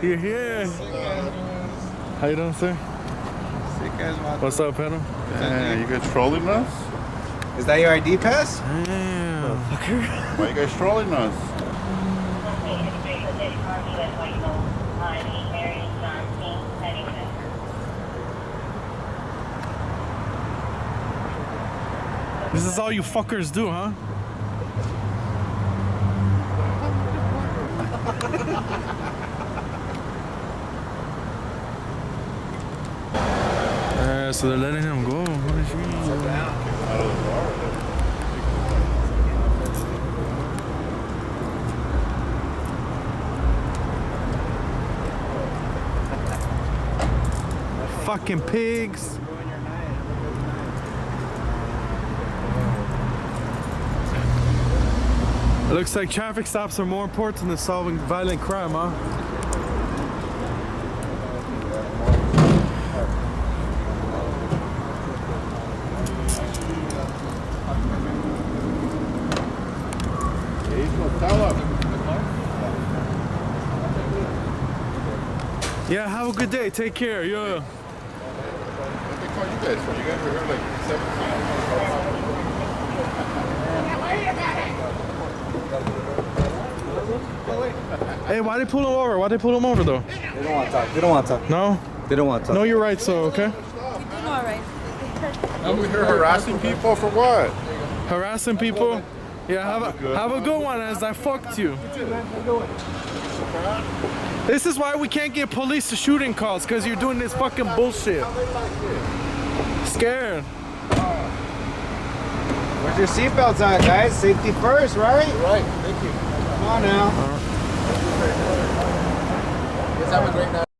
You're here. How you doing, sir? What's up, Pedro? Yeah, you guys trolling us? Is that your ID pass? Damn. Why you guys trolling us? This is all you fuckers do, huh? So they're letting him go. What is he? Fucking pigs. It looks like traffic stops are more important than solving violent crime, huh? Yeah, have a good day. Take care. Yeah. What they call you guys for? You guys were here like 17 Hey, why they pull him over? Why they pull him over though? They don't want to talk. They don't want to talk. No? They don't want to talk. No, you're right, so okay. You do know, right? Over here harassing people for what? Harassing people? Yeah, have a good one as I fucked you. This is why we can't get police to shooting calls, because you're doing this fucking bullshit. Scared. Where's your seatbelts at, guys? Safety first, right? Right, thank you. Come on now. Guys have a great night.